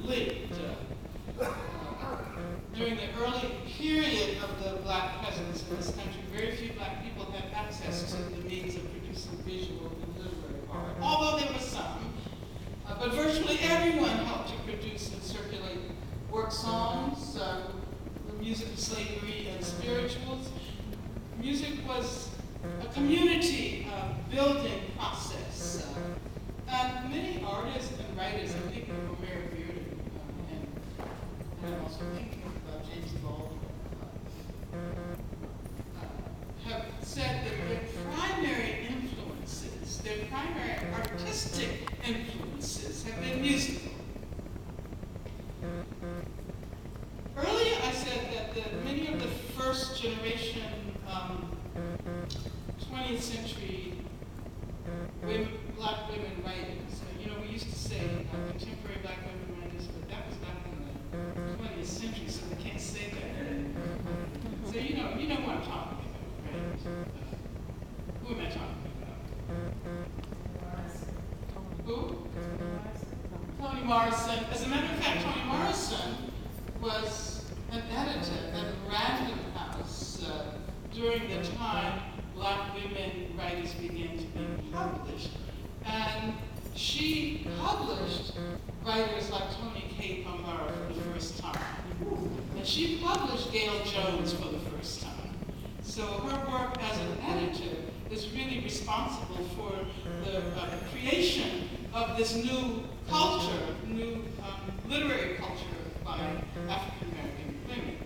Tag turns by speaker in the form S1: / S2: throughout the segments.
S1: lived. During the early period of the black presence in this country, very few black people had access to the means of producing visual and literary art, although there were some. But virtually everyone helped to produce and circulate work songs, the music of slavery and spirituals. Music was a community building process. And many artists and writers, I'm thinking of Mary Bearden, and I'm also thinking about James Baldwin, have said that their primary influences, their primary artistic influences have been musical. Earlier I said that many of the first generation 20th century black women writers, we used to say contemporary black women writers, but that was back in the 20th century, so we can't say that. So you know what I'm talking about, right? Who am I talking about? Who? Toni Morrison. As a matter of fact, Toni Morrison was an editor at Random House during the time black women writers began to be published. And she published writers like Toni Cade Bambara for the first time. And she published Gail Jones for the first time. So her work as an editor is really responsible for the creation of this new culture, new literary culture by African American women.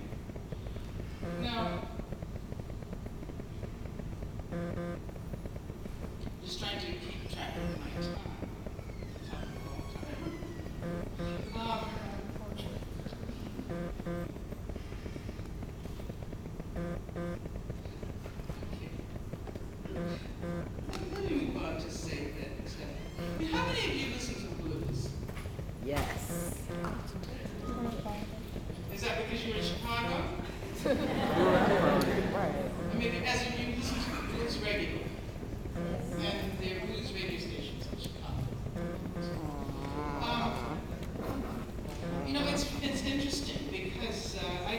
S1: Now, just trying to keep track of my time. Let me move on to say that. How many of you listen to blues?
S2: Yes.
S1: Is that because you're in Chicago?
S2: Right.
S1: I mean, as if you listen to the blues regularly. And there are blues radio stations in Chicago. It's interesting because I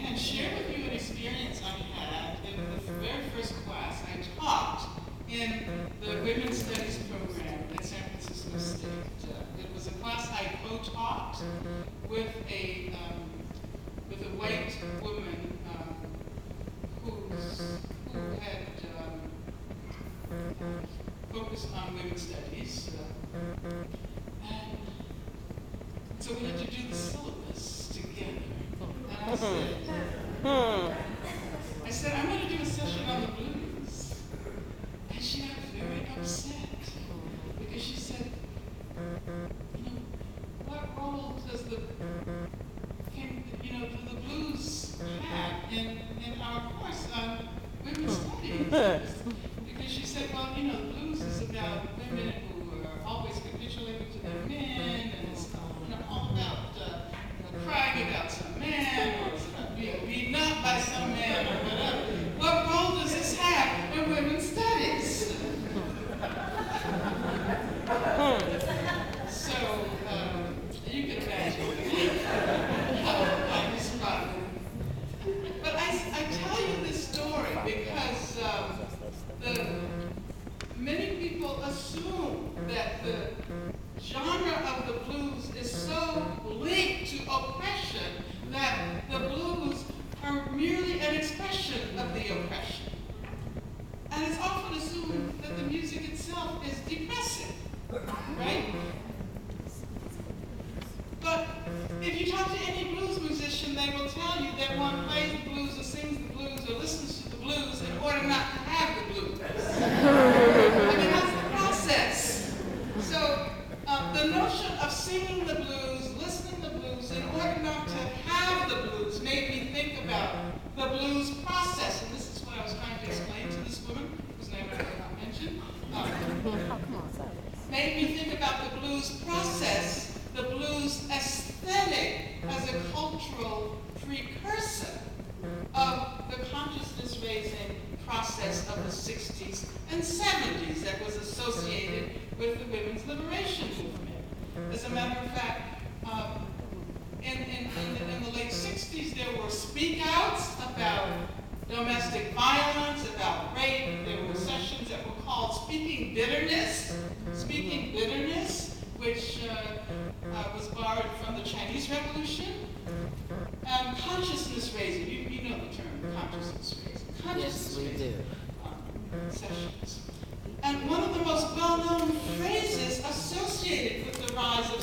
S1: can share with you an experience I had in the very first class I taught in the Women's Studies program at San Francisco State. It was a class I co-taught with a white woman who had focused on women's studies. And so we had to do the syllabus together. And I said, I'm going to do a session on the blues. And she got very upset because she said, what role does the blues have in our course on women's studies? Because she said, well, the blues is about women who are always capitulating to their men, and it's all about crying about some man, or it's about being beaten up by some man, or whatever. What role does this have in women's studies? So you can imagine how I responded. But I tell you this story because many people assume that the genre of the blues is so linked to oppression that the blues are merely an expression of the oppression. And it's often assumed that the music itself is depressive, right? But if you talk to any blues musician, they will tell you that one plays the blues or sings the blues or listens to the blues in order not to have the blues. I mean, that's the process. So the notion of singing the blues, listening to the blues in order not to have the blues made me think about the blues process. And this is what I was trying to explain to this woman, whose name I will not mention. Made me think about the blues process, the blues aesthetic as a cultural precursor of the consciousness raising process of the 60s and 70s that was associated with the women's liberation movement. As a matter of fact, In the late 60s, there were speak outs about domestic violence, about rape. There were sessions that were called Speaking Bitterness, which was borrowed from the Chinese Revolution. Consciousness raising, you know the term consciousness raising.
S2: Yes, we do.
S1: Sessions. And one of the most well-known phrases associated with the rise of